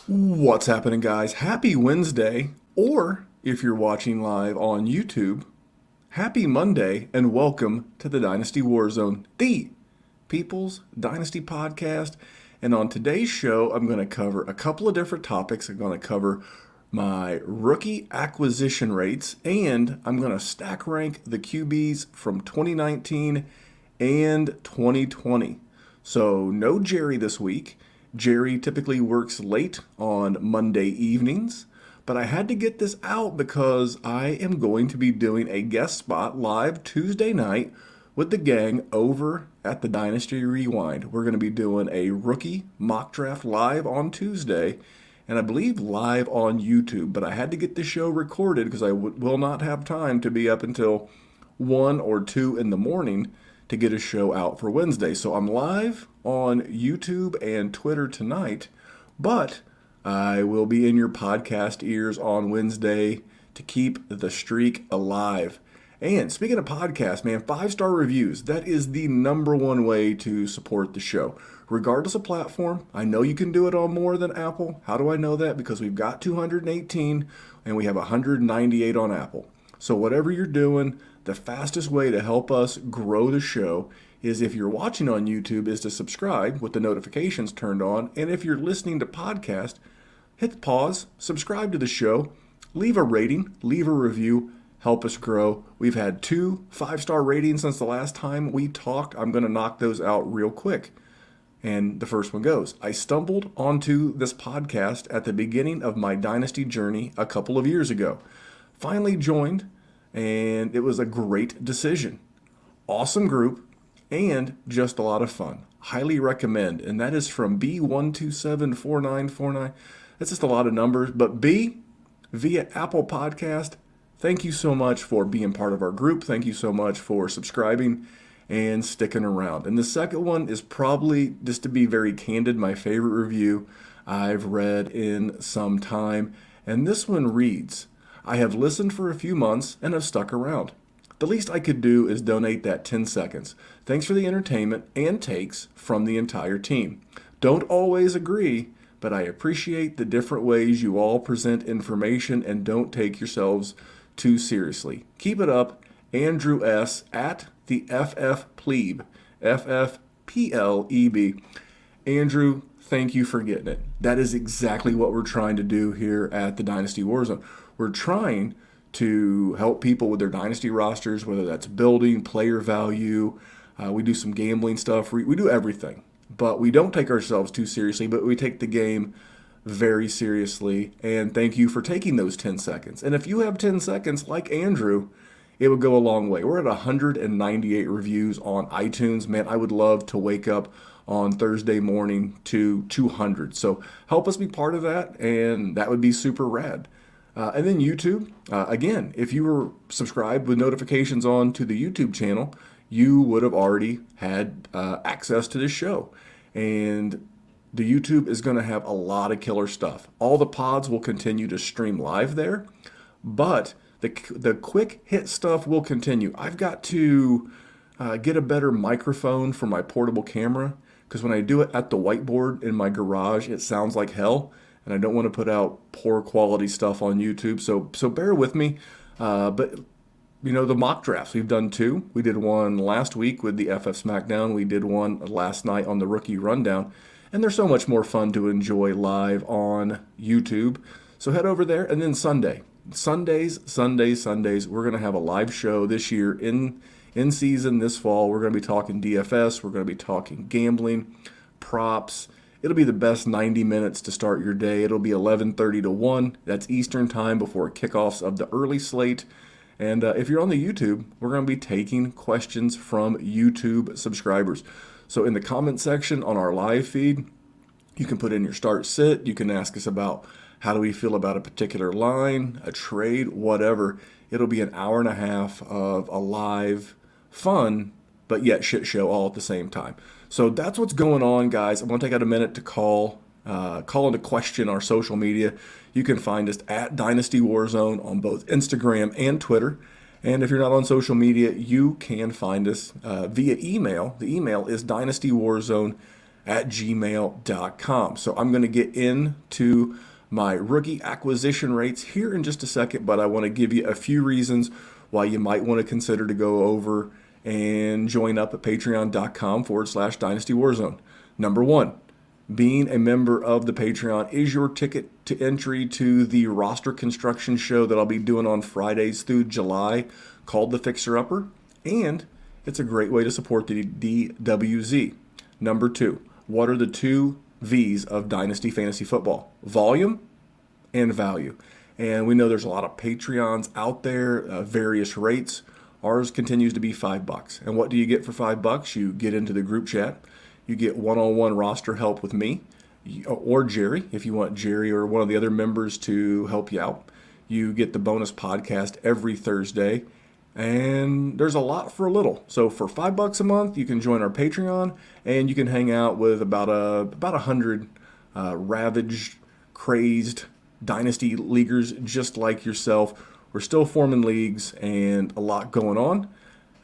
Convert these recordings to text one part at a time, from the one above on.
What's happening, guys? Happy Wednesday, or if you're watching live on YouTube, happy Monday, and welcome to the Dynasty WarZone, the People's Dynasty podcast. And on today's show, I'm going to cover a couple of different topics. I'm going to cover my rookie acquisition rates, and I'm going to stack rank the QBs from 2019 and 2020. So, no Jerry this week. Jerry typically works late on Monday evenings, but I had to get this out because I am going to be doing a guest spot live Tuesday night with the gang over at the Dynasty Rewind. We're going to be doing a rookie mock draft live on Tuesday, and I believe live on YouTube, but I had to get the show recorded because I will not have time to be up until 1 or 2 in the morning to get a show out for Wednesday. So I'm live on YouTube and Twitter tonight, but I will be in your podcast ears on Wednesday to keep the streak alive. And speaking of podcasts, man, 5-star reviews, that is the number one way to support the show. Regardless of platform, I know you can do it on more than Apple. How do I know that? Because we've got 218 and we have 198 on Apple. So whatever you're doing, the fastest way to help us grow the show is, if you're watching on YouTube, is to subscribe with the notifications turned on. And if you're listening to podcast, hit pause, subscribe to the show, leave a rating, leave a review, help us grow. We've had 2 5-star ratings since the last time we talked. I'm going to knock those out real quick. And the first one goes, I stumbled onto this podcast at the beginning of my Dynasty journey a couple of years ago. Finally joined, and it was a great decision. Awesome group, and just a lot of fun. Highly recommend. And that is from B1274949. That's just a lot of numbers. But B, via Apple Podcast, thank you so much for being part of our group. Thank you so much for subscribing and sticking around. And the second one is probably, just to be very candid, my favorite review I've read in some time. And this one reads, I have listened for a few months and have stuck around. The least I could do is donate that 10 seconds. Thanks for the entertainment and takes from the entire team. Don't always agree, but I appreciate the different ways you all present information and don't take yourselves too seriously. Keep it up. Andrew S. at the FF Plebe, FFPLEB. Andrew, thank you for getting it. That is exactly what we're trying to do here at the Dynasty WarZone. We're trying to help people with their Dynasty rosters, whether that's building, player value. We do some gambling stuff. We do everything. But we don't take ourselves too seriously, but we take the game very seriously. And thank you for taking those 10 seconds. And if you have 10 seconds, like Andrew, it would go a long way. We're at 198 reviews on iTunes. Man, I would love to wake up on Thursday morning to 200. So help us be part of that, and that would be super rad. And then YouTube, again, if you were subscribed with notifications on to the YouTube channel, you would have already had access to this show. And the YouTube is going to have a lot of killer stuff. All the pods will continue to stream live there, but the quick hit stuff will continue. I've got to get a better microphone for my portable camera, because when I do it at the whiteboard in my garage, it sounds like hell. And I don't want to put out poor quality stuff on YouTube, so bear with me. But, you know, the mock drafts, we've done 2. We did one last week with the FF Smackdown. We did one last night on the Rookie Rundown. And they're so much more fun to enjoy live on YouTube. So head over there. And then Sundays, we're going to have a live show this year in season this fall. We're going to be talking DFS. We're going to be talking gambling, props. It'll be the best 90 minutes to start your day. It'll be 11:30 to 1. That's Eastern time before kickoffs of the early slate. And if you're on the YouTube, we're going to be taking questions from YouTube subscribers. So in the comment section on our live feed, you can put in your start sit. You can ask us about how do we feel about a particular line, a trade, whatever. It'll be an hour and a half of a live, fun, but yet shit show all at the same time. So that's what's going on, guys. I'm going to take out a minute to call into question our social media. You can find us at Dynasty WarZone on both Instagram and Twitter. And if you're not on social media, you can find us via email. The email is dynastywarzone at gmail.com. So I'm going to get into my rookie acquisition rates here in just a second, but I want to give you a few reasons why you might want to consider to go over and join up at patreon.com/Dynasty Warzone. Number one, being a member of the Patreon is your ticket to entry to the roster construction show that I'll be doing on Fridays through July called The Fixer Upper, and it's a great way to support the DWZ. Number two, what are the two V's of Dynasty Fantasy Football? Volume and value. And we know there's a lot of Patreons out there, various rates. Ours continues to be $5. And what do you get for $5? You get into the group chat. You get one-on-one roster help with me or Jerry, if you want Jerry or one of the other members to help you out. You get the bonus podcast every Thursday. And there's a lot for a little. So for $5 a month, you can join our Patreon, and you can hang out with about 100 ravaged, crazed Dynasty leaguers just like yourself. We're still forming leagues and a lot going on.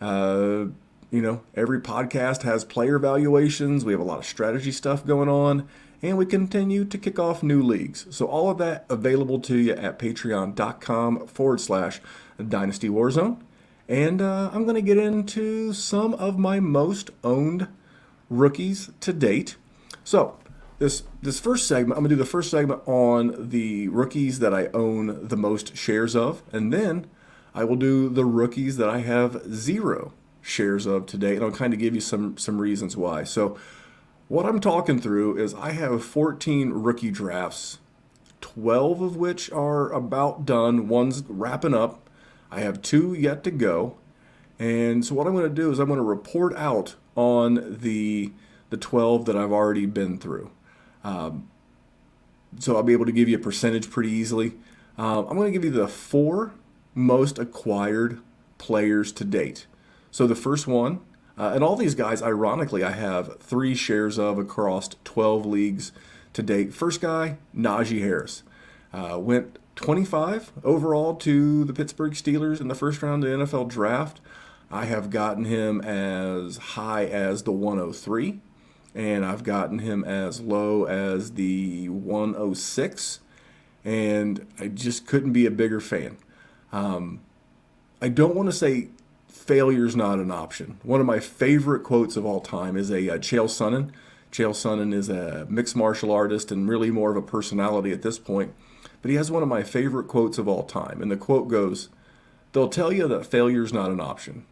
Every podcast has player evaluations. We have a lot of strategy stuff going on, and we continue to kick off new leagues. So all of that available to you at patreon.com/Dynasty Warzone. And I'm going to get into some of my most owned rookies to date. So this first segment, I'm going to do the first segment on the rookies that I own the most shares of. And then I will do the rookies that I have 0 shares of to date. And I'll kind of give you some reasons why. So what I'm talking through is I have 14 rookie drafts, 12 of which are about done. One's wrapping up. I have 2 yet to go. And so what I'm going to do is I'm going to report out on the 12 that I've already been through. So I'll be able to give you a percentage pretty easily. I'm going to give you the 4 most acquired players to date. So the first one, and all these guys, ironically, I have 3 shares of across 12 leagues to date. First guy, Naji Harris. Went 25 overall to the Pittsburgh Steelers in the first round of the NFL draft. I have gotten him as high as the 103, and I've gotten him as low as the 106, and I just couldn't be a bigger fan. I don't want to say failure's not an option. One of my favorite quotes of all time is a Chael Sonnen. Chael Sonnen is a mixed martial artist and really more of a personality at this point. But he has one of my favorite quotes of all time. And the quote goes, "They'll tell you that failure is not an option."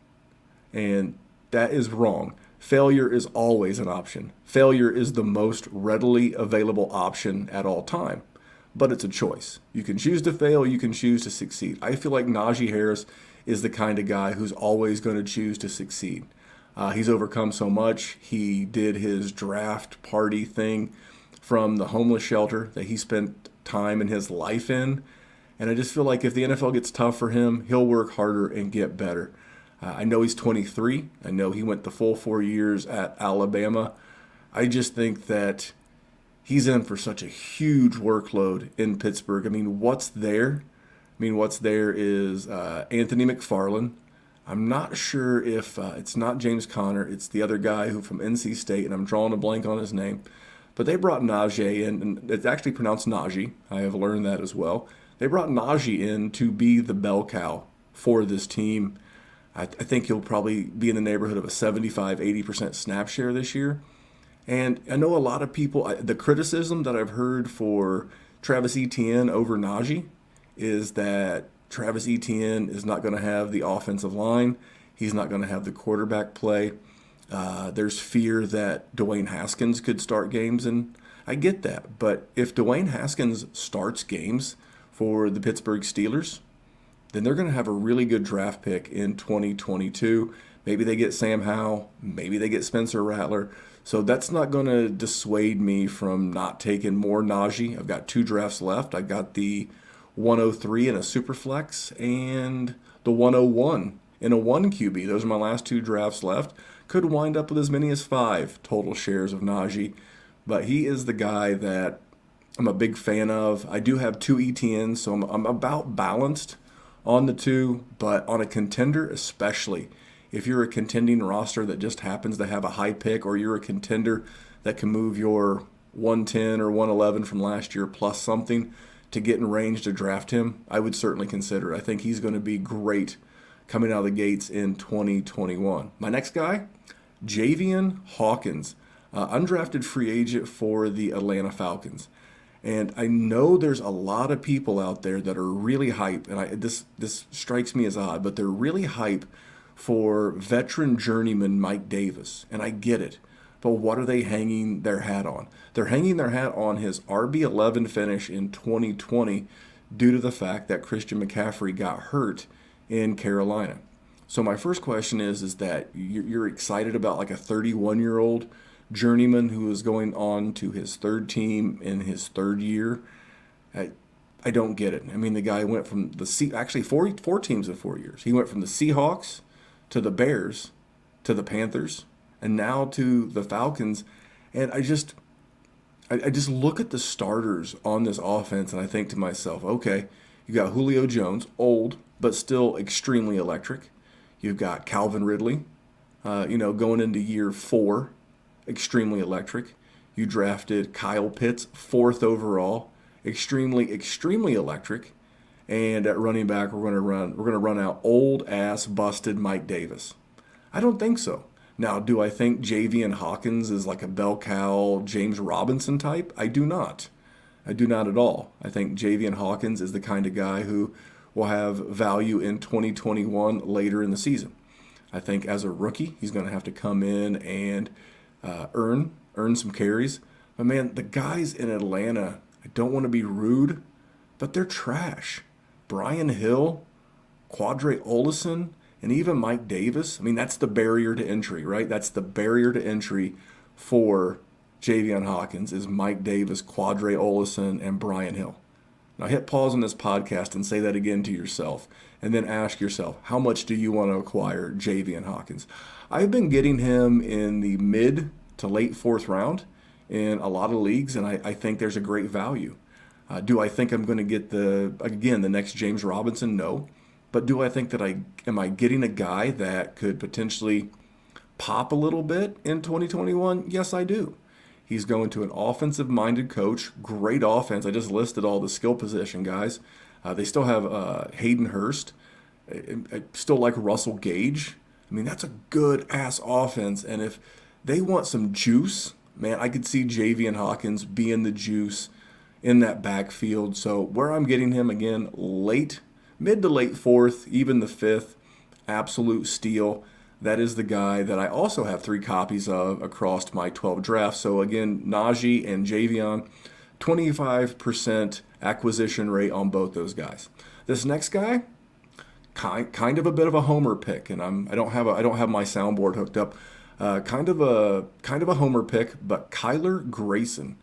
And that is wrong. Failure is always an option. Failure is the most readily available option at all time. But it's a choice. You can choose to fail, you can choose to succeed. I feel like Naji Harris is the kind of guy who's always going to choose to succeed. He's overcome so much. He did his draft party thing from the homeless shelter that he spent time in his life in. And I just feel like if the NFL gets tough for him, he'll work harder and get better. I know he's 23. I know he went the full 4 years at Alabama. I just think that he's in for such a huge workload in Pittsburgh. I mean, what's there? What's there is Anthony McFarland. I'm not sure if it's not James Conner. It's the other guy who from NC State, and I'm drawing a blank on his name. But they brought Najee in, and it's actually pronounced Naji. I have learned that as well. They brought Najee in to be the bell cow for this team. I think he'll probably be in the neighborhood of a 75-80% snap share this year. And I know a lot of people, the criticism that I've heard for Travis Etienne over Najee is that Travis Etienne is not going to have the offensive line. He's not going to have the quarterback play. There's fear that Dwayne Haskins could start games, and I get that. But if Dwayne Haskins starts games for the Pittsburgh Steelers, then they're going to have a really good draft pick in 2022. Maybe they get Sam Howell. Maybe they get Spencer Rattler. So that's not going to dissuade me from not taking more Najee. I've got 2 drafts left. I got the 103 in a super flex and the 101 in a 1 QB. Those are my last 2 drafts left. Could wind up with as many as 5 total shares of Najee. But he is the guy that I'm a big fan of. I do have 2 ETNs, so I'm about balanced on the 2, but on a contender especially. If you're a contending roster that just happens to have a high pick, or you're a contender that can move your 110 or 111 from last year plus something to get in range to draft him, I would certainly consider. I think he's going to be great coming out of the gates in 2021. My next guy, Javian Hawkins, undrafted free agent for the Atlanta Falcons. And I know there's a lot of people out there that are really hype, and this strikes me as odd, but they're really hype for veteran journeyman Mike Davis, and I get it. But what are they hanging their hat on? They're hanging their hat on his RB11 finish in 2020 due to the fact that Christian McCaffrey got hurt in Carolina. So my first question is that you're excited about like a 31-year-old journeyman who is going on to his third team in his third year? I don't get it. I mean, the guy went from actually four teams in 4 years. He went from the Seahawks to the Bears to the Panthers and now to the Falcons. And I just look at the starters on this offense and I think to myself, okay, you got Julio Jones, old but still extremely electric. You've got Calvin Ridley, going into year 4, extremely electric. You drafted Kyle Pitts, 4th overall, extremely electric. And at running back, we're going to run out old ass busted Mike Davis. I don't think so. Now, do I think Javian Hawkins is like a bell cow James Robinson type? I do not. I do not at all. I think Javian Hawkins is the kind of guy who will have value in 2021 later in the season. I think as a rookie, he's going to have to come in and earn some carries. But man, the guys in Atlanta, I don't want to be rude, but they're trash. Brian Hill, Quadre Olison, and even Mike Davis. I mean, that's the barrier to entry, right? That's the barrier to entry for Javian Hawkins is Mike Davis, Quadre Olison, and Brian Hill. Now hit pause on this podcast and say that again to yourself, and then ask yourself, how much do you want to acquire Javian Hawkins? I've been getting him in the mid to late 4th round in a lot of leagues, and I think there's a great value. Do I think I'm going to get the next James Robinson? No. But do I think that am I getting a guy that could potentially pop a little bit in 2021? Yes, I do. He's going to an offensive-minded coach, great offense. I just listed all the skill position guys. They still have Hayden Hurst. I still like Russell Gage. I mean, that's a good-ass offense. And if they want some juice, man, I could see Javian Hawkins being the juice in that backfield. So where I'm getting him, again, mid to late 4th, even the 5th, absolute steal. That is the guy that I also have 3 copies of across my 12 drafts. So again, Naji and Javian, 25% acquisition rate on both those guys. This next guy, kind of a bit of a homer pick, and I don't have my soundboard hooked up. Kind of a homer pick, but Kyler Grayson,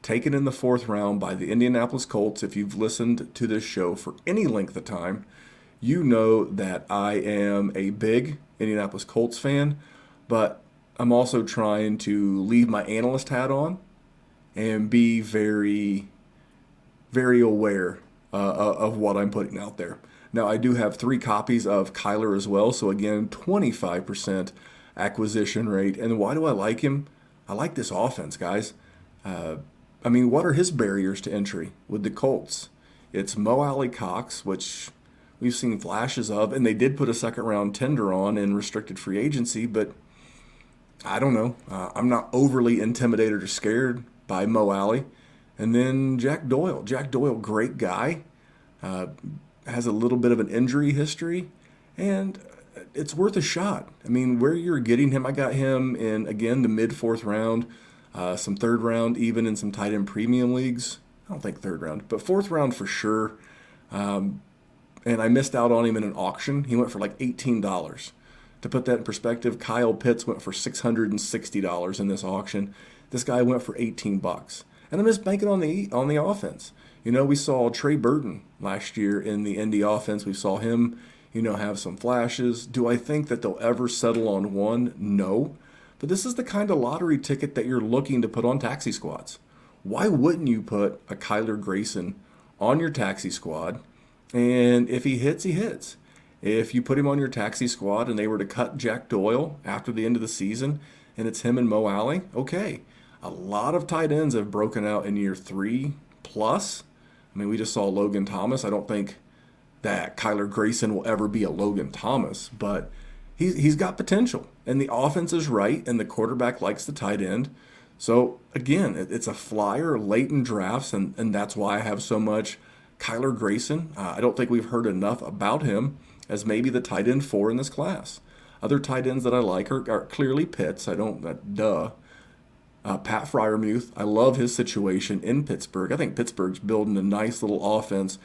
taken in the 4th round by the Indianapolis Colts. If you've listened to this show for any length of time, you know that I am a big Indianapolis Colts fan, but I'm also trying to leave my analyst hat on and be very, very aware of what I'm putting out there. Now, I do have 3 copies of Kyler as well, so again, 25% acquisition rate. And why do I like him? I like this offense, guys. What are his barriers to entry with the Colts? It's Mo Alley-Cox, which we've seen flashes of, and they did put a 2nd-round tender on in restricted free agency, but I don't know. I'm not overly intimidated or scared by Mo Alley. And then Jack Doyle. Jack Doyle, great guy, has a little bit of an injury history, and it's worth a shot. I mean, where you're getting him, I got him in, again, the mid-4th round, some 3rd round, even in some tight end premium leagues. I don't think 3rd round, but 4th round for sure. And I missed out on him in an auction. He went for like $18. To put that in perspective, Kyle Pitts went for $660 in this auction. This guy went for $18. And I'm just banking on the offense. You know, we saw Trey Burton last year in the Indy offense. We saw him, have some flashes. Do I think that they'll ever settle on one? No. But this is the kind of lottery ticket that you're looking to put on taxi squads. Why wouldn't you put a Kyler Grayson on your taxi squad? And if he hits, he hits. If you put him on your taxi squad and they were to cut Jack Doyle after the end of the season and it's him and Mo Alley, okay. A lot of tight ends have broken out in year 3 plus. I mean, we just saw Logan Thomas. I don't think that Kyler Grayson will ever be a Logan Thomas, but he's got potential. And the offense is right, and the quarterback likes the tight end. So, again, it's a flyer late in drafts, and that's why I have so much Kyler Grayson. I don't think we've heard enough about him as maybe the tight end 4 in this class. Other tight ends that I like are clearly Pitts. Pat Fryermuth. I love his situation in Pittsburgh. I think Pittsburgh's building a nice little offense.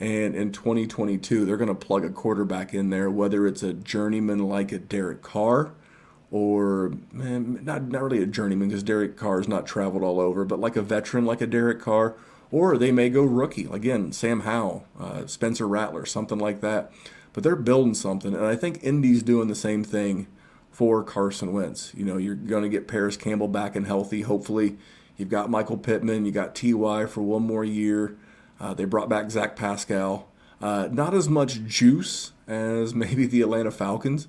And in 2022, they're going to plug a quarterback in there, whether it's a journeyman like a Derek Carr or not really a journeyman because Derek Carr's not traveled all over, but like a veteran like a Derek Carr, or they may go rookie. Again, Sam Howell, Spencer Rattler, something like that. But they're building something, and I think Indy's doing the same thing for Carson Wentz. You know, you're going to get Paris Campbell back and healthy. Hopefully, you've got Michael Pittman, you got T.Y. for one more year. They brought back Zach Pascal. Not as much juice as maybe the Atlanta Falcons,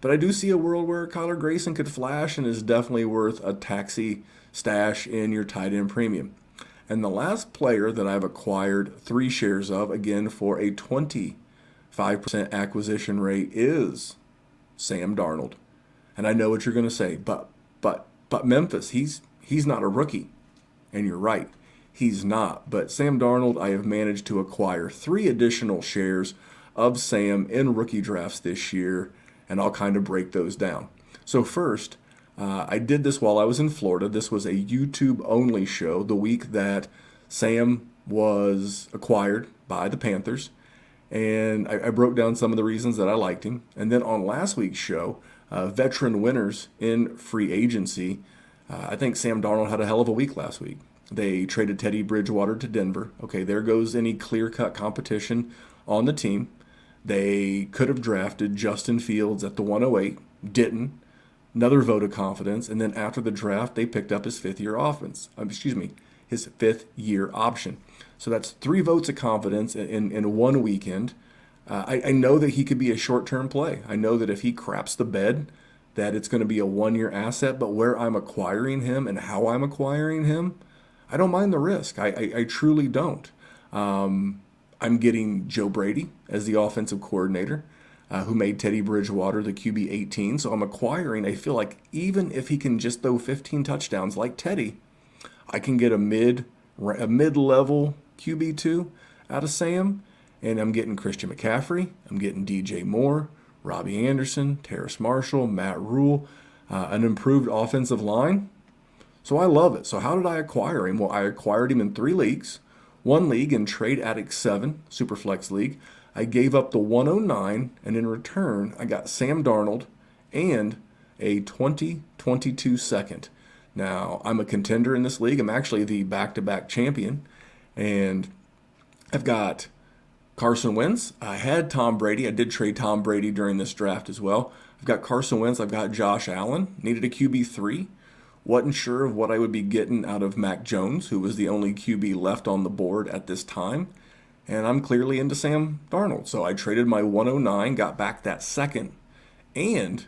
but I do see a world where Kyler Grayson could flash and is definitely worth a taxi stash in your tight end premium. And the last player that I've acquired 3 shares of, again for a 25% acquisition rate, is Sam Darnold. And I know what you're going to say, but Memphis, he's not a rookie. And you're right, he's not. But Sam Darnold, I have managed to acquire 3 additional shares of Sam in rookie drafts this year, and I'll kind of break those down. So first, I did this while I was in Florida. This was a YouTube-only show the week that Sam was acquired by the Panthers. And I broke down some of the reasons that I liked him. And then on last week's show, veteran winners in free agency, I think Sam Darnold had a hell of a week last week. They traded Teddy Bridgewater to Denver. Okay, there goes any clear-cut competition on the team. They could have drafted Justin Fields at the 108, didn't. Another vote of confidence, and then after the draft, they picked up his fifth-year option. So that's 3 votes of confidence in one weekend. I know that he could be a short-term play. I know that if he craps the bed, that it's going to be a 1-year asset, but where I'm acquiring him and how I'm acquiring him, I don't mind the risk. I truly don't. I'm getting Joe Brady as the offensive coordinator, who made Teddy Bridgewater the QB 18. So I'm acquiring, I feel like even if he can just throw 15 touchdowns like Teddy, I can get a mid-level QB2 out of Sam. And I'm getting Christian McCaffrey. I'm getting DJ Moore, Robbie Anderson, Terrace Marshall, Matt Rule, an improved offensive line. So I love it. So how did I acquire him? Well, I acquired him in 3 leagues. 1 league in Trade Addict 7, Superflex League. I gave up the 109, and in return, I got Sam Darnold and a 2022 second. Now, I'm a contender in this league. I'm actually the back-to-back champion, and I've got Carson Wentz. I had Tom Brady. I did trade Tom Brady during this draft as well. I've got Carson Wentz. I've got Josh Allen. Needed a QB3. Wasn't sure of what I would be getting out of Mac Jones, who was the only QB left on the board at this time. And I'm clearly into Sam Darnold. So I traded my 109, got back that second, and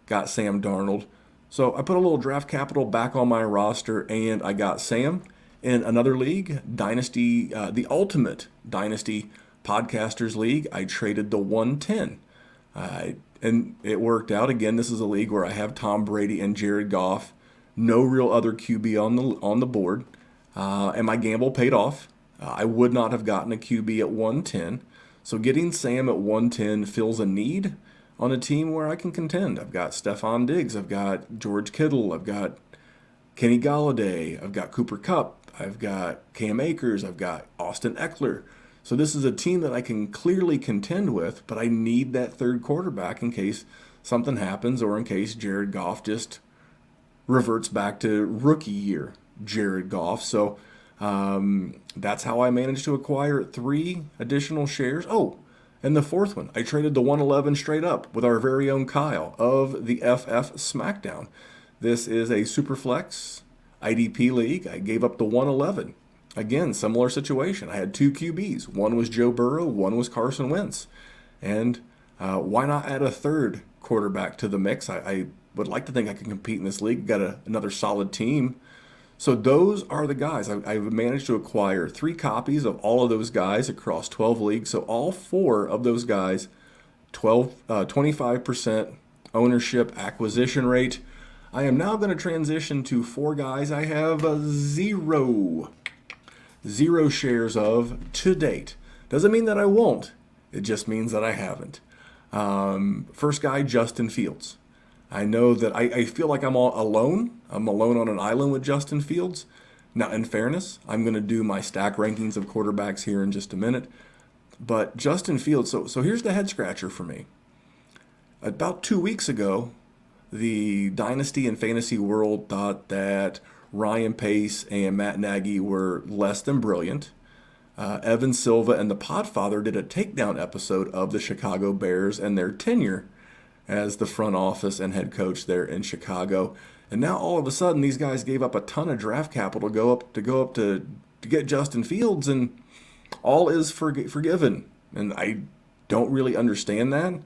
got Sam Darnold. So I put a little draft capital back on my roster, and I got Sam in another league, Dynasty, the Ultimate Dynasty Podcasters League. I traded the 110. And it worked out. Again, this is a league where I have Tom Brady and Jared Goff. No real other QB on the board. And my gamble paid off. I would not have gotten a QB at 110. So getting Sam at 110 fills a need on a team where I can contend. I've got Stephon Diggs. I've got George Kittle. I've got Kenny Galladay. I've got Cooper Kupp. I've got Cam Akers. I've got Austin Eckler. So this is a team that I can clearly contend with, but I need that third quarterback in case something happens or in case Jared Goff just reverts back to rookie year Jared Goff. So that's how I managed to acquire 3 additional shares. Oh, and the 4th one, I traded the 111 straight up with our very own Kyle of the FF SmackDown. This is a Superflex IDP league. I gave up the 111. Again, similar situation. I had 2 QBs. One was Joe Burrow, one was Carson Wentz. And why not add a third quarterback to the mix? I would like to think I can compete in this league. Got another solid team. So those are the guys. I've managed to acquire 3 copies of all of those guys across 12 leagues. So all 4 of those guys, 25% ownership acquisition rate. I am now going to transition to 4 guys I have zero shares of to date. Doesn't mean that I won't. It just means that I haven't. First guy, Justin Fields. I know that I feel like I'm all alone. I'm alone on an island with Justin Fields. Now, in fairness, I'm going to do my stack rankings of quarterbacks here in just a minute. But Justin Fields, so here's the head scratcher for me. About 2 weeks ago, the Dynasty and Fantasy world thought that Ryan Pace and Matt Nagy were less than brilliant. Evan Silva and the Podfather did a takedown episode of the Chicago Bears and their tenure as the front office and head coach there in Chicago. And now all of a sudden these guys gave up a ton of draft capital to go up to get Justin Fields, and all is forgiven. And I don't really understand that.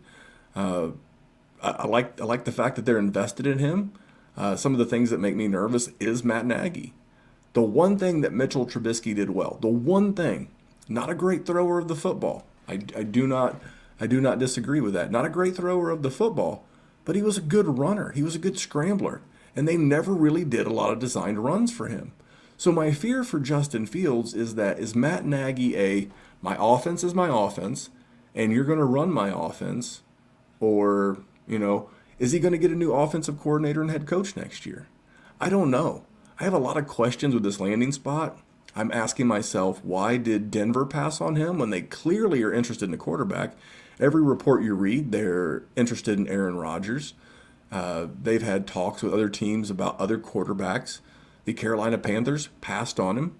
I like the fact that they're invested in him. Some of the things that make me nervous is Matt Nagy. The one thing that Mitchell Trubisky did well, the one thing, not a great thrower of the football. I do not disagree with that. Not a great thrower of the football, but he was a good runner. He was a good scrambler. And they never really did a lot of designed runs for him. So my fear for Justin Fields is Matt Nagy my offense is my offense, and you're going to run my offense, or, is he going to get a new offensive coordinator and head coach next year? I don't know. I have a lot of questions with this landing spot. I'm asking myself, why did Denver pass on him when they clearly are interested in the quarterback? Every report you read, they're interested in Aaron Rodgers. They've had talks with other teams about other quarterbacks. The Carolina Panthers passed on him.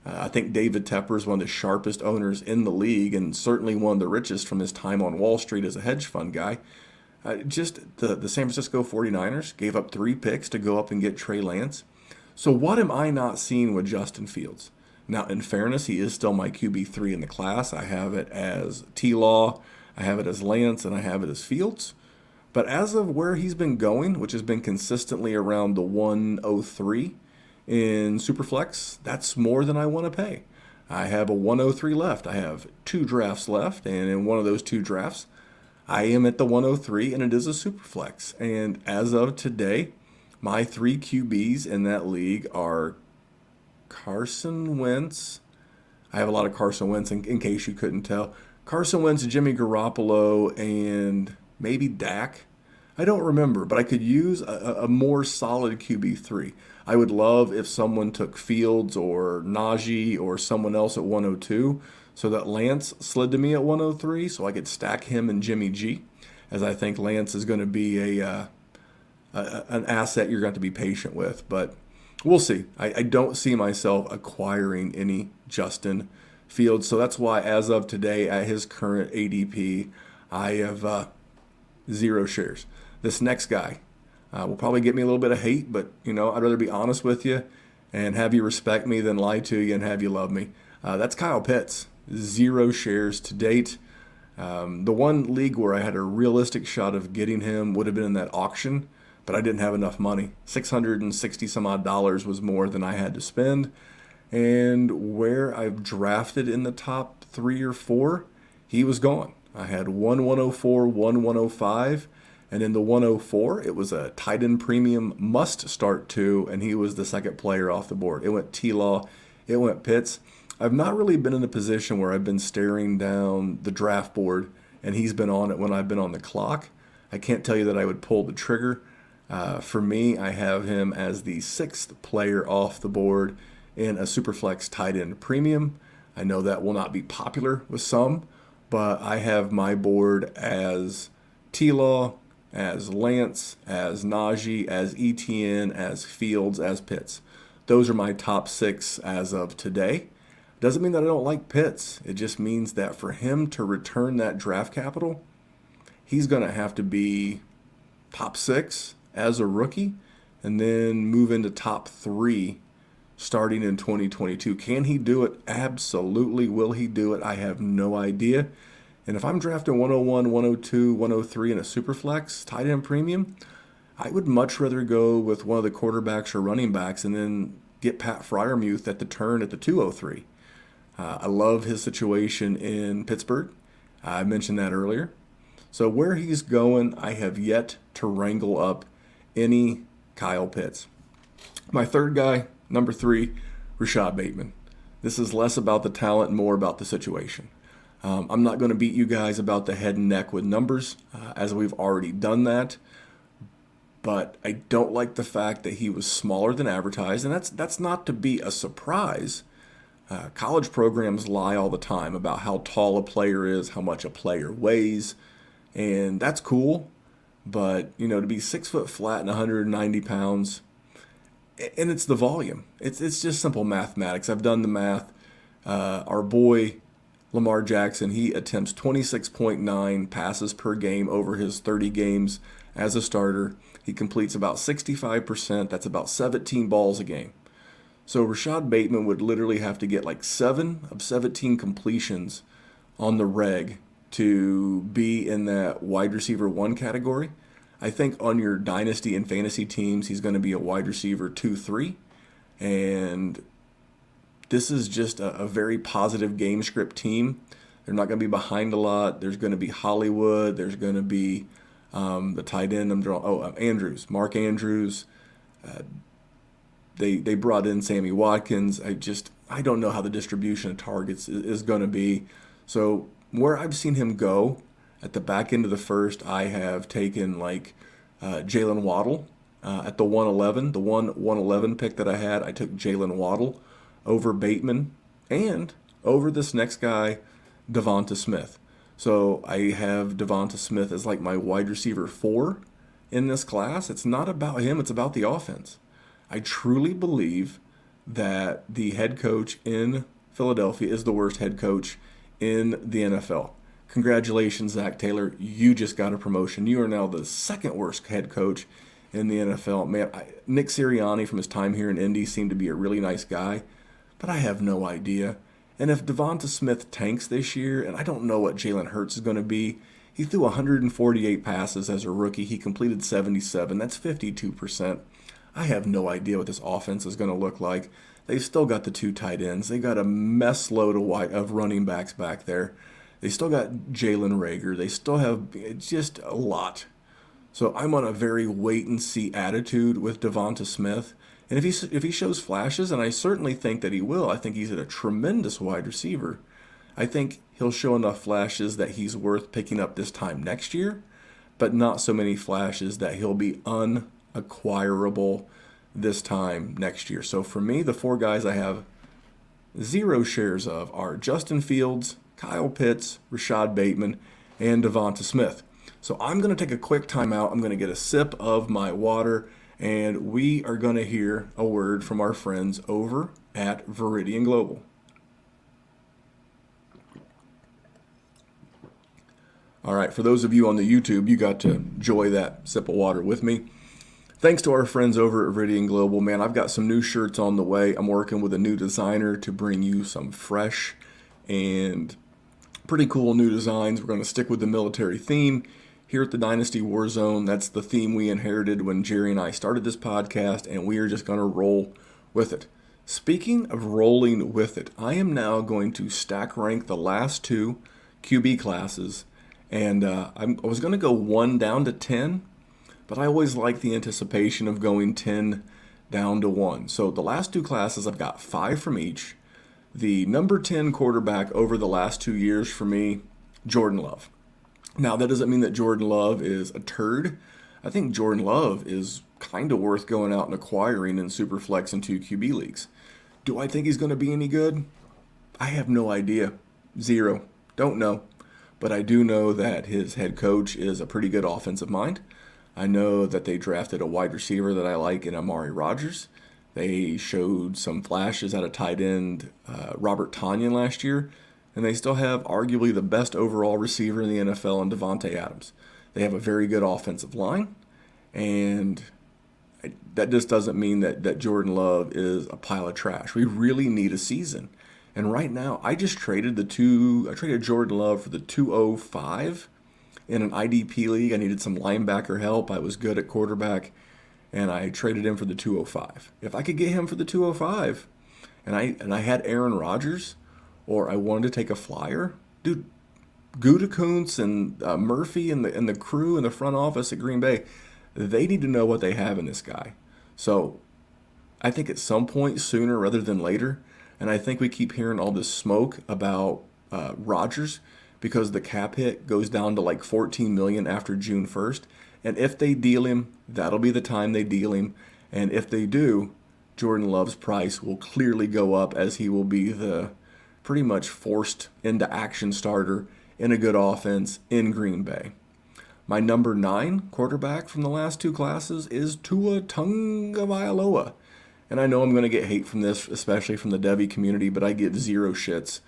I think David Tepper is one of the sharpest owners in the league, and certainly one of the richest from his time on Wall Street as a hedge fund guy. Just the San Francisco 49ers gave up 3 picks to go up and get Trey Lance. So what am I not seeing with Justin Fields? Now, in fairness, he is still my QB3 in the class. I have it as T-Law, I have it as Lance, and I have it as Fields. But as of where he's been going, which has been consistently around the 103 in Superflex, that's more than I want to pay. I have a 103 left. I have 2 drafts left, and in one of those 2 drafts, I am at the 103, and it is a Superflex. And as of today, my 3 QBs in that league are Carson Wentz. I have a lot of Carson Wentz in case you couldn't tell. Carson Wentz, Jimmy Garoppolo, and maybe Dak. I don't remember, but I could use a more solid QB3. I would love if someone took Fields or Naji or someone else at 102 so that Lance slid to me at 103 so I could stack him and Jimmy G, as I think Lance is going to be an asset you're going to have to be patient with. But we'll see. I don't see myself acquiring any Justin Fields. So that's why, as of today, at his current ADP, I have 0 shares. This next guy will probably get me a little bit of hate, but, I'd rather be honest with you and have you respect me than lie to you and have you love me. That's Kyle Pitts. 0 shares to date. The one league where I had a realistic shot of getting him would have been in that auction, but I didn't have enough money. $660 some odd was more than I had to spend. And where I've drafted in the top 3 or 4, he was gone. I had 104, 105, and in the 104, it was a tight end premium must start 2, and he was the second player off the board. It went T-Law, it went Pitts. I've not really been in a position where I've been staring down the draft board, and he's been on it when I've been on the clock. I can't tell you that I would pull the trigger. For me, I have him as the 6th player off the board in a Superflex tight end premium. I know that will not be popular with some, but I have my board as T-Law, as Lance, as Naji, as ETN, as Fields, as Pitts. Those are my top 6 as of today. Doesn't mean that I don't like Pitts. It just means that for him to return that draft capital, he's going to have to be top 6 as a rookie and then move into top 3 starting in 2022. Can he do it? Absolutely. Will he do it? I have no idea. And if I'm drafting 101, 102, 103 in a Superflex tight end premium, I would much rather go with one of the quarterbacks or running backs and then get Pat Fryermuth at the turn at the 203. I love his situation in Pittsburgh. I mentioned that earlier. So where he's going, I have yet to wrangle up any Kyle Pitts. My third guy, number 3, Rashad Bateman. This is less about the talent and more about the situation. I'm not going to beat you guys about the head and neck with numbers, as we've already done that. But I don't like the fact that he was smaller than advertised, and that's not to be a surprise. College programs lie all the time about how tall a player is, how much a player weighs, and that's cool. But, to be 6 foot flat and 190 pounds, and it's the volume. It's just simple mathematics. I've done the math. Our boy, Lamar Jackson, he attempts 26.9 passes per game over his 30 games as a starter. He completes about 65%. That's about 17 balls a game. So Rashad Bateman would literally have to get like 7 of 17 completions on the reg to be in that wide receiver 1 category. I think on your dynasty and fantasy teams, he's going to be a wide receiver 2-3. And this is just a very positive game script team. They're not going to be behind a lot. There's going to be Hollywood. There's going to be the tight end. Andrews, Mark Andrews. They brought in Sammy Watkins. I don't know how the distribution of targets is going to be. So where I've seen him go at the back end of the first, I have taken Jalen Waddle at the 111. The 111 pick that I had, I took Jalen Waddle over Bateman and over this next guy, Devonta Smith. So I have Devonta Smith as like my wide receiver 4 in this class. It's not about him, it's about the offense. I truly believe that the head coach in Philadelphia is the worst head coach in the NFL. Congratulations, Zach Taylor. You just got a promotion. You are now the second worst head coach in the NFL. Man, Nick Sirianni from his time here in Indy seemed to be a really nice guy, but I have no idea. And if Devonta Smith tanks this year, and I don't know what Jalen Hurts is going to be, he threw 148 passes as a rookie. He completed 77. That's 52%. I have no idea what this offense is going to look like. They've still got the 2 tight ends. They got a mess load of running backs back there. They still got Jalen Reagor. They still have just a lot. So I'm on a very wait-and-see attitude with Devonta Smith. And if he shows flashes, and I certainly think that he will, I think he's a tremendous wide receiver. I think he'll show enough flashes that he's worth picking up this time next year, but not so many flashes that he'll be unacquirable this time next year. So for me, the 4 guys I have 0 shares of are Justin Fields, Kyle Pitts, Rashad Bateman, and Devonta Smith. So I'm going to take a quick timeout. I'm going to get a sip of my water, and we are going to hear a word from our friends over at Viridian Global. All right, for those of you on the YouTube, you got to enjoy that sip of water with me. Thanks to our friends over at Viridian Global. Man, I've got some new shirts on the way. I'm working with a new designer to bring you some fresh and pretty cool new designs. We're going to stick with the military theme here at the Dynasty WarZone. That's the theme we inherited when Jerry and I started this podcast, and we are just going to roll with it. Speaking of rolling with it, I am now going to stack rank the last 2 QB classes, and I was going to go 1 down to 10, but I always like the anticipation of going 10 down to 1. So the last 2 classes, I've got 5 from each. The number 10 quarterback over the last 2 years for me, Jordan Love. Now, that doesn't mean that Jordan Love is a turd. I think Jordan Love is kind of worth going out and acquiring in Superflex and 2 QB leagues. Do I think he's going to be any good? I have no idea. 0. Don't know. But I do know that his head coach is a pretty good offensive mind. I know that they drafted a wide receiver that I like in Amari Rodgers. They showed some flashes out of tight end Robert Tonyan last year, and they still have arguably the best overall receiver in the NFL in Devontae Adams. They have a very good offensive line, and that just doesn't mean that Jordan Love is a pile of trash. We really need a season. And right now, I traded Jordan Love for the 205 in an IDP league. I needed some linebacker help. I was good at quarterback. and I traded him for the 205. If I could get him for the 205, and I had Aaron Rodgers, or I wanted to take a flyer, dude, Gutekunst and Murphy and the crew in the front office at Green Bay, they need to know what they have in this guy. So I think at some point sooner rather than later, and I think we keep hearing all this smoke about Rodgers because the cap hit goes down to like $14 million after June 1st. And if they deal him, that'll be the time they deal him. And if they do, Jordan Love's price will clearly go up, as he will be the pretty much forced into action starter in a good offense in Green Bay. My number 9 quarterback from the last 2 classes is Tua Tagovailoa. And I know I'm going to get hate from this, especially from the Devy community, but I give zero shits.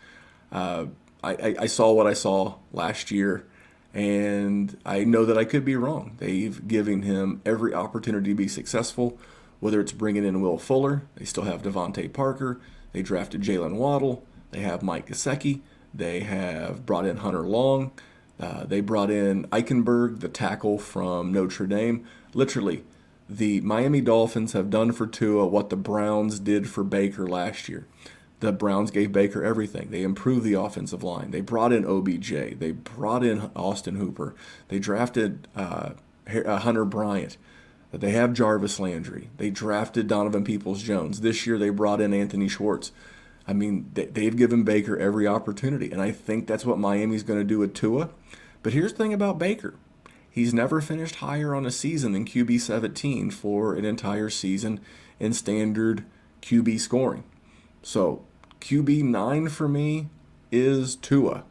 I saw what I saw last year, and I know that I could be wrong. They've given him every opportunity to be successful, whether it's bringing in Will Fuller. They still have Devontae Parker. They drafted Jalen Waddle. They have Mike Gesicki. They have brought in Hunter Long. They brought in Eichenberg, the tackle from Notre Dame. Literally, the Miami Dolphins have done for Tua what the Browns did for Baker last year. The Browns gave Baker everything. They improved the offensive line. They brought in OBJ. They brought in Austin Hooper. They drafted Hunter Bryant. They have Jarvis Landry. They drafted Donovan Peoples-Jones. This year they brought in Anthony Schwartz. I mean, they've given Baker every opportunity, and I think that's what Miami's going to do with Tua. But here's the thing about Baker. He's never finished higher on a season than QB 17 for an entire season in standard QB scoring. So QB 9 for me is Tua.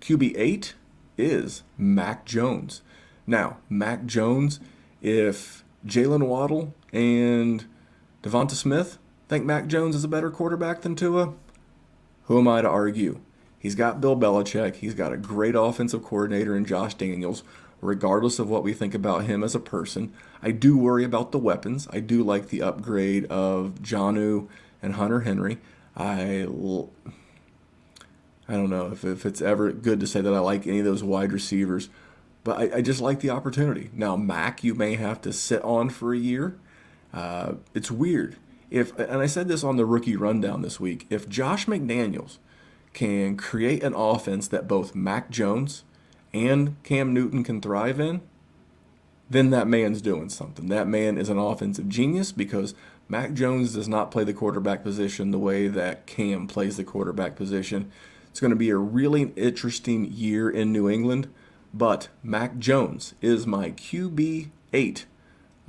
QB 8 is Mac Jones. Now, Mac Jones, if Jalen Waddle and Devonta Smith think Mac Jones is a better quarterback than Tua, who am I to argue? He's got Bill Belichick. He's got a great offensive coordinator in Josh Daniels. Regardless of what we think about him as a person, I do worry about the weapons. I do like the upgrade of Jonnu and Hunter Henry. I don't know if it's ever good to say that I like any of those wide receivers, but I just like the opportunity. Now, Mac, you may have to sit on for a year. It's weird. And I said this on the rookie rundown this week, if Josh McDaniels can create an offense that both Mac Jones and Cam Newton can thrive in, then that man's doing something. That man is an offensive genius, because Mac Jones does not play the quarterback position the way that Cam plays the quarterback position. It's going to be a really interesting year in New England, but Mac Jones is my QB 8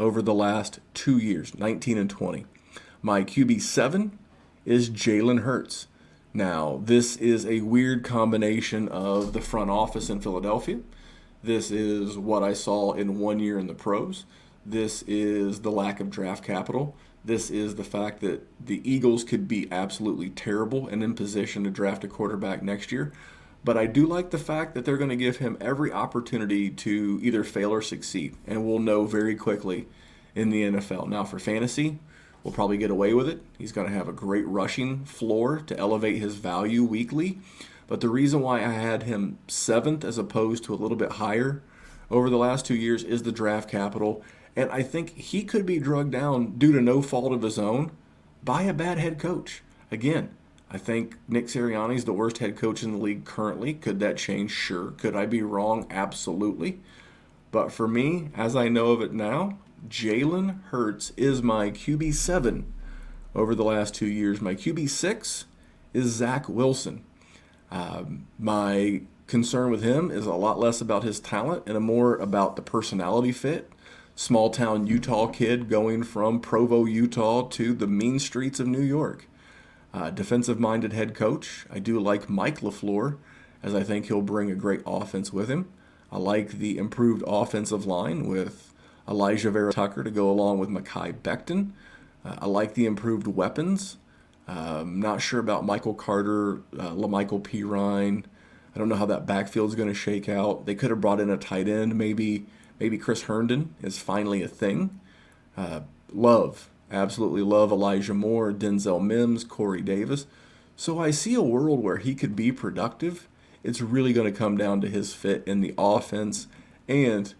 over the last 2 years, 19 and 20. My QB 7 is Jalen Hurts. Now, this is a weird combination of the front office in Philadelphia. This is what I saw in 1 year in the pros. This is the lack of draft capital. This is the fact that the Eagles could be absolutely terrible and in position to draft a quarterback next year. But I do like the fact that they're going to give him every opportunity to either fail or succeed. And we'll know very quickly in the NFL. Now, for fantasy, we'll probably get away with it. He's going to have a great rushing floor to elevate his value weekly. But the reason why I had him 7th as opposed to a little bit higher over the last 2 years is the draft capital. And I think he could be drugged down due to no fault of his own by a bad head coach. Again, I think Nick Sirianni is the worst head coach in the league currently. Could that change? Sure. Could I be wrong? Absolutely. But for me, as I know of it now, Jalen Hurts is my QB 7 over the last 2 years. My QB 6 is Zach Wilson. My concern with him is a lot less about his talent and more about the personality fit. Small town Utah kid going from Provo, Utah to the mean streets of New York. Defensive-minded head coach. I do like Mike LaFleur, as I think he'll bring a great offense with him. I like the improved offensive line with Elijah Vera Tucker to go along with Mekhi Becton. I like the improved weapons. Not sure about Michael Carter, LaMichael Pirine. I don't know how that backfield is going to shake out. They could have brought in a tight end. Maybe Chris Herndon is finally a thing. Absolutely love Elijah Moore, Denzel Mims, Corey Davis. So I see a world where he could be productive. It's really going to come down to his fit in the offense and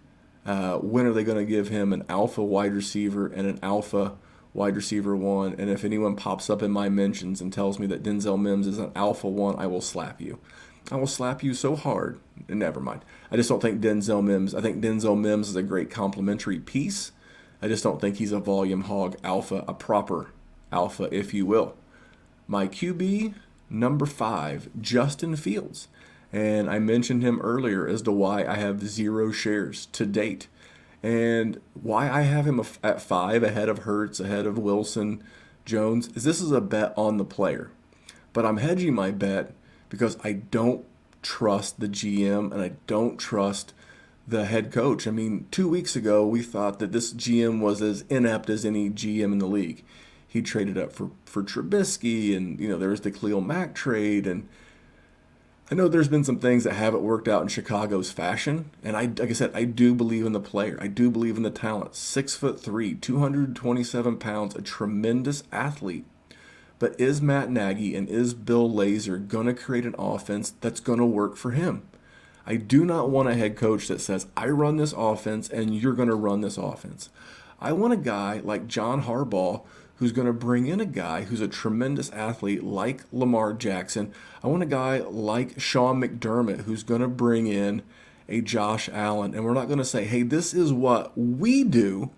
When are they going to give him an alpha wide receiver and an alpha wide receiver one? And if anyone pops up in my mentions and tells me that Denzel Mims is an alpha one, I will slap you. I will slap you so hard. Never mind. I just don't think Denzel Mims. I think Denzel Mims is a great complementary piece. I just don't think he's a volume hog alpha, a proper alpha, if you will. My QB, number 5, Justin Fields. And I mentioned him earlier as to why I have 0 shares to date. And why I have him at 5 ahead of Hurts, ahead of Wilson, Jones, is this is a bet on the player. But I'm hedging my bet because I don't trust the GM and I don't trust the head coach. I mean, 2 weeks ago, we thought that this GM was as inept as any GM in the league. He traded up for Trubisky, and there was the Khalil Mack trade, and I know there's been some things that haven't worked out in Chicago's fashion, and like I said, I do believe in the player. I do believe in the talent. 6'3", 227 pounds, a tremendous athlete. But is Matt Nagy and is Bill Lazor going to create an offense that's going to work for him? I do not want a head coach that says, I run this offense and you're going to run this offense. I want a guy like John Harbaugh who's going to bring in a guy who's a tremendous athlete like Lamar Jackson. I want a guy like Sean McDermott who's going to bring in a Josh Allen. And we're not going to say, hey, this is what we do.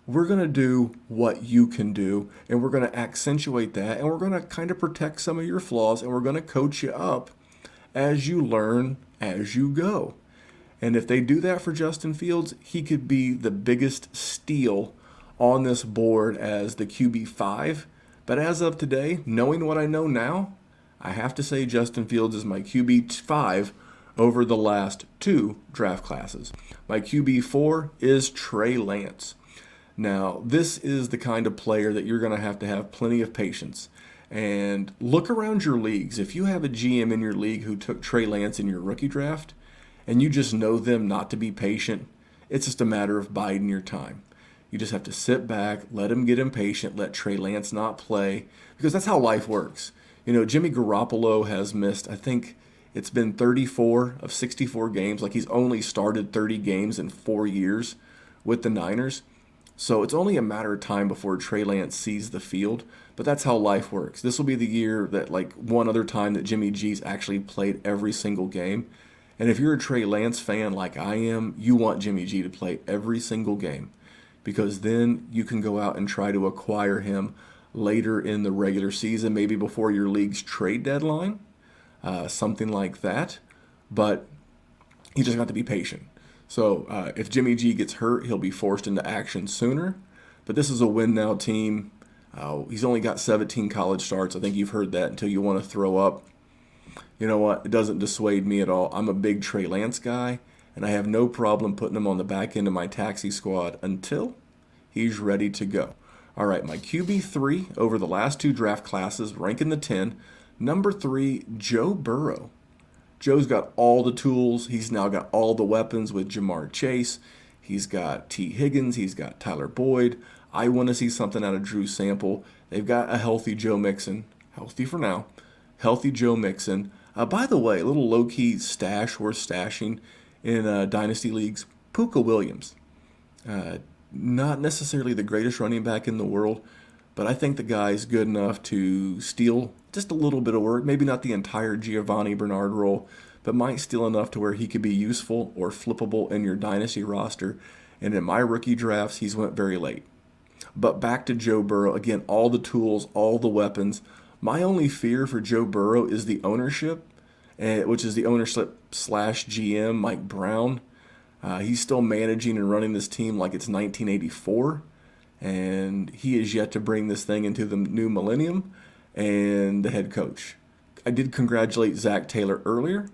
We're going to do what you can do, and we're going to accentuate that, and we're going to kind of protect some of your flaws, and we're going to coach you up as you learn as you go. And if they do that for Justin Fields, he could be the biggest steal on this board as the QB5. But as of today, knowing what I know now, I have to say Justin Fields is my QB5 over the last 2 draft classes. My QB4 is Trey Lance. Now, this is the kind of player that you're going to have plenty of patience. And look around your leagues. If you have a GM in your league who took Trey Lance in your rookie draft, and you just know them not to be patient, it's just a matter of biding your time. You just have to sit back, let him get impatient, let Trey Lance not play, because that's how life works. Jimmy Garoppolo has missed, I think it's been 34 of 64 games. Like, he's only started 30 games in 4 years with the Niners. So it's only a matter of time before Trey Lance sees the field, but that's how life works. This will be the year that, like, one other time that Jimmy G's actually played every single game. And if you're a Trey Lance fan like I am, you want Jimmy G to play every single game, because then you can go out and try to acquire him later in the regular season, maybe before your league's trade deadline, something like that. But you just got to be patient. So if Jimmy G gets hurt, he'll be forced into action sooner. But this is a win-now team. He's only got 17 college starts. I think you've heard that until you want to throw up. You know what? It doesn't dissuade me at all. I'm a big Trey Lance guy, and I have no problem putting him on the back end of my taxi squad until he's ready to go. All right, my QB3 over the last 2 draft classes, ranking the 10. Number 3, Joe Burrow. Joe's got all the tools. He's now got all the weapons with Jamar Chase. He's got T. Higgins. He's got Tyler Boyd. I want to see something out of Drew Sample. They've got a healthy Joe Mixon. Healthy for now. Healthy Joe Mixon. By the way, a little low-key stash worth stashing in Dynasty leagues. Puka Williams. Not necessarily the greatest running back in the world, but I think the guy's good enough to steal just a little bit of work. Maybe not the entire Giovanni Bernard role, but might steal enough to where he could be useful or flippable in your Dynasty roster. And in my rookie drafts, he's went very late. But back to Joe Burrow. Again, all the tools, all the weapons. My only fear for Joe Burrow is the ownership, which is the ownership / GM, Mike Brown. He's still managing and running this team like it's 1984, and he is yet to bring this thing into the new millennium. And the head coach. I did congratulate Zach Taylor earlier.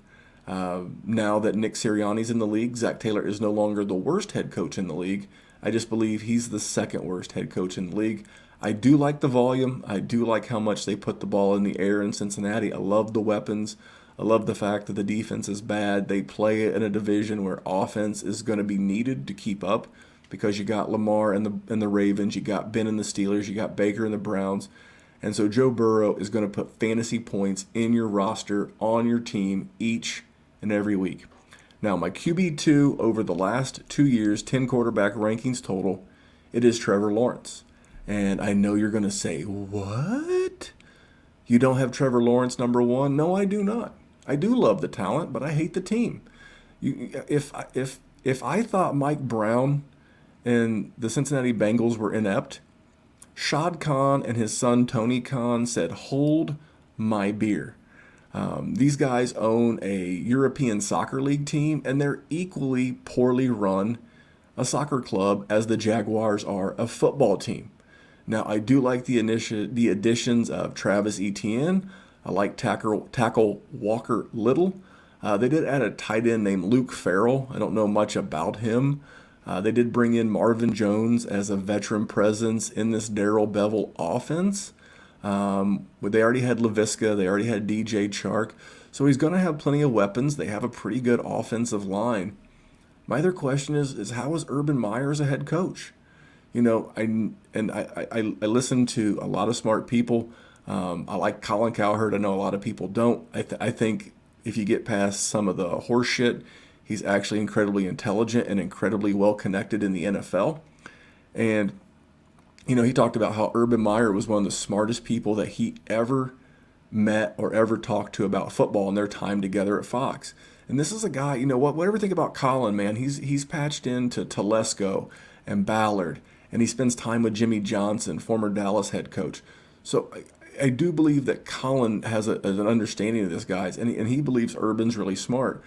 Now that Nick Sirianni's in the league, Zach Taylor is no longer the worst head coach in the league. I just believe he's the second worst head coach in the league. I do like the volume. I do like how much they put the ball in the air in Cincinnati. I love the weapons. I love the fact that the defense is bad. They play it in a division where offense is going to be needed to keep up, because you got Lamar and the Ravens, you got Ben and the Steelers, you got Baker and the Browns. And so Joe Burrow is going to put fantasy points in your roster, on your team, each and every week. Now, my QB2 over the last 2 years, 10 quarterback rankings total, it is Trevor Lawrence. And I know you're going to say, what? You don't have Trevor Lawrence number one? No, I do not. I do love the talent, but I hate the team. If I thought Mike Brown and the Cincinnati Bengals were inept, Shad Khan and his son Tony Khan said, hold my beer. These guys own a European soccer league team, and they're equally poorly run a soccer club as the Jaguars are a football team. Now, I do like the additions of Travis Etienne. I like tackle Walker Little. They did add a tight end named Luke Farrell. I don't know much about him. They did bring in Marvin Jones as a veteran presence in this Darrell Bevell offense. They already had LaVisca. They already had DJ Chark. So he's going to have plenty of weapons. They have a pretty good offensive line. My other question is how is Urban Meyer as a head coach? You know, I listen to a lot of smart people. I like Colin Cowherd. I know a lot of people don't. I think if you get past some of the horse shit, he's actually incredibly intelligent and incredibly well connected in the NFL. And, you know, he talked about how Urban Meyer was one of the smartest people that he ever met or ever talked to about football in their time together at Fox. And this is a guy, you know, whatever you think about Colin, man, he's patched into Telesco and Ballard, and he spends time with Jimmy Johnson, former Dallas head coach. So I do believe that Colin has an understanding of this guys, and he believes Urban's really smart.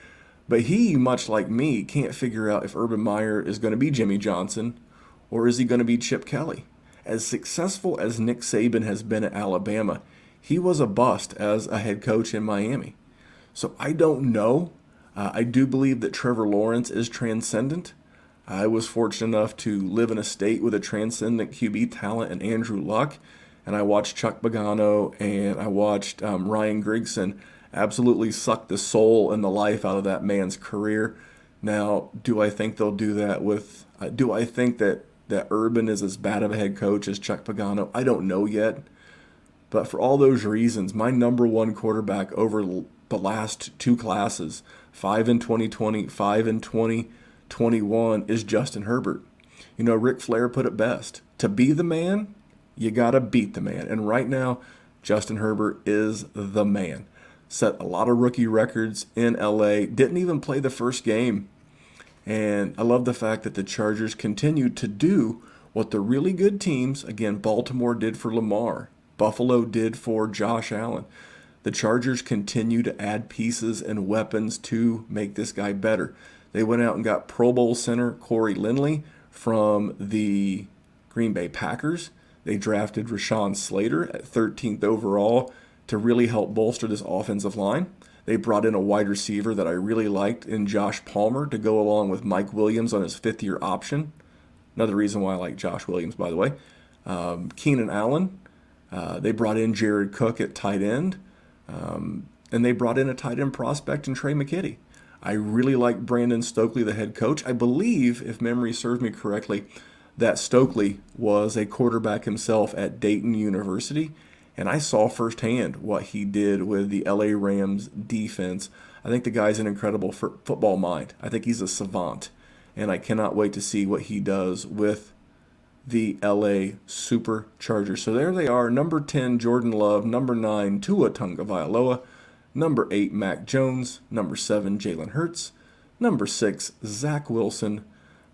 But he, much like me, can't figure out if Urban Meyer is going to be Jimmy Johnson or is he going to be Chip Kelly. As successful as Nick Saban has been at Alabama, he was a bust as a head coach in Miami. So I don't know. I do believe that Trevor Lawrence is transcendent. I was fortunate enough to live in a state with a transcendent QB talent in Andrew Luck, and I watched Chuck Pagano and I watched Ryan Grigson absolutely suck the soul and the life out of that man's career. Now, do I think they'll do that with? Do I think that Urban is as bad of a head coach as Chuck Pagano? I don't know yet. But for all those reasons, my number one quarterback over the last two classes, 5 in 2020, 5 in 2021, is Justin Herbert. You know, Ric Flair put it best. To be the man, you got to beat the man. And right now, Justin Herbert is the man. Set a lot of rookie records in LA. Didn't even play the first game. And I love the fact that the Chargers continue to do what the really good teams, again, Baltimore did for Lamar. Buffalo did for Josh Allen. The Chargers continue to add pieces and weapons to make this guy better. They went out and got Pro Bowl center Cory Lindley from the Green Bay Packers. They drafted Rashawn Slater at 13th overall to really help bolster this offensive line. They brought in a wide receiver that I really liked in Josh Palmer to go along with Mike Williams on his fifth-year option. Another reason why I like Josh Williams, by the way. Keenan Allen. They brought in Jared Cook at tight end. And they brought in a tight end prospect in Trey McKitty. I really like Brandon Stokely, the head coach. I believe, if memory serves me correctly, that Stokely was a quarterback himself at Dayton University. And I saw firsthand what he did with the LA Rams defense. I think the guy's an incredible football mind. I think he's a savant. And I cannot wait to see what he does with the LA Superchargers. So there they are. Number 10, Jordan Love. Number 9, Tua Tagovailoa. Number 8, Mac Jones. Number 7, Jalen Hurts. Number 6, Zach Wilson.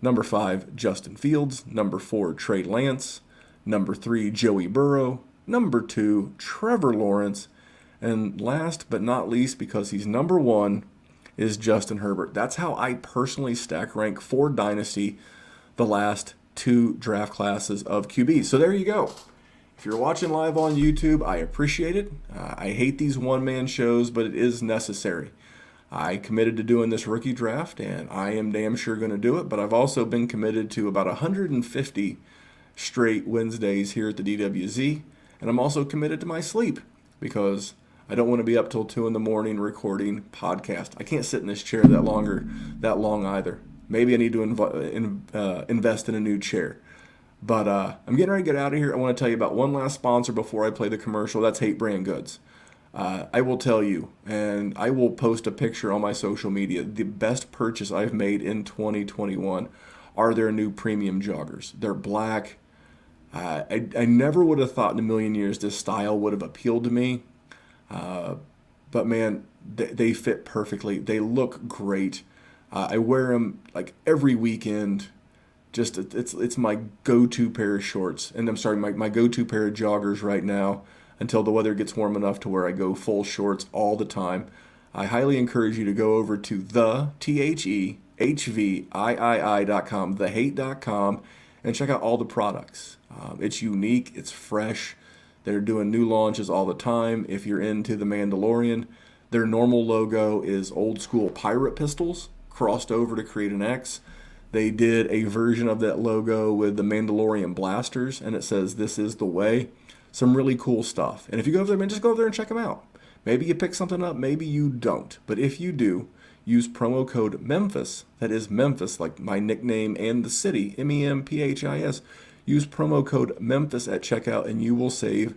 Number 5, Justin Fields. Number 4, Trey Lance. Number 3, Joey Burrow. Number 2, Trevor Lawrence. And last but not least, because he's number 1, is Justin Herbert. That's how I personally stack rank for Dynasty the last 2 draft classes of QB. So there you go. If you're watching live on YouTube, I appreciate it. I hate these one-man shows, but it is necessary. I committed to doing this rookie draft, and I am damn sure going to do it, but I've also been committed to about 150 straight Wednesdays here at the DWZ, and I'm also committed to my sleep because I don't want to be up till 2 in the morning recording podcast. I can't sit in this chair that long either. Maybe I need to invest in a new chair. But I'm getting ready to get out of here. I want to tell you about one last sponsor before I play the commercial. That's Hate Brand Goods. I will tell you, and I will post a picture on my social media, the best purchase I've made in 2021 are their new premium joggers. They're black. I never would have thought in a million years this style would have appealed to me. But man, they fit perfectly. They look great. I wear them like every weekend. Just it's my go-to pair of shorts, and I'm sorry, my go-to pair of joggers right now until the weather gets warm enough to where I go full shorts all the time. I highly encourage you to go over to thehvii.com, thehate.com, and check out all the products. It's unique, it's fresh. They're doing new launches all the time. If you're into The Mandalorian, their normal logo is old school pirate pistols crossed over to create an X. They did a version of that logo with the Mandalorian blasters, and it says, "This is the way." Some really cool stuff. And if you go over there, man, just go over there and check them out. Maybe you pick something up, maybe you don't. But if you do, use promo code MEMPHIS. That is Memphis, like my nickname and the city, MEMPHIS. Use promo code MEMPHIS at checkout and you will save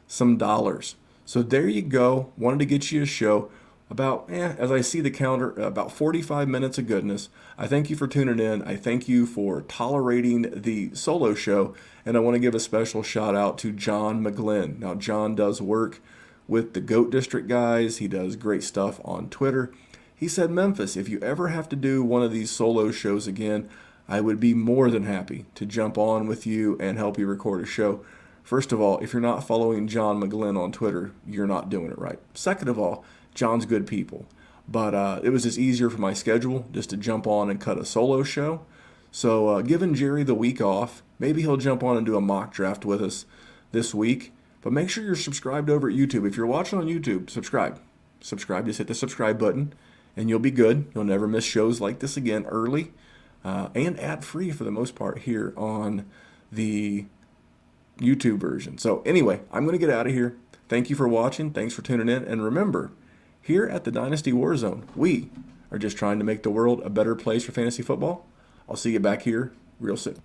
some dollars. So there you go. Wanted to get you a show about, as I see the calendar, about 45 minutes of goodness. I thank you for tuning in. I thank you for tolerating the solo show. And I want to give a special shout out to John McGlynn. Now, John does work with the GOAT District guys. He does great stuff on Twitter. He said, "Memphis, if you ever have to do one of these solo shows again, I would be more than happy to jump on with you and help you record a show." First of all, if you're not following John McGlynn on Twitter, you're not doing it right. Second of all, John's good people. But it was just easier for my schedule just to jump on and cut a solo show. So giving Jerry the week off, maybe he'll jump on and do a mock draft with us this week. But make sure you're subscribed over at YouTube. If you're watching on YouTube, subscribe. Subscribe, just hit the subscribe button, and you'll be good. You'll never miss shows like this again early and ad-free for the most part here on the YouTube version. So anyway, I'm going to get out of here. Thank you for watching. Thanks for tuning in. And remember, here at the Dynasty Warzone, we are just trying to make the world a better place for fantasy football. I'll see you back here real soon.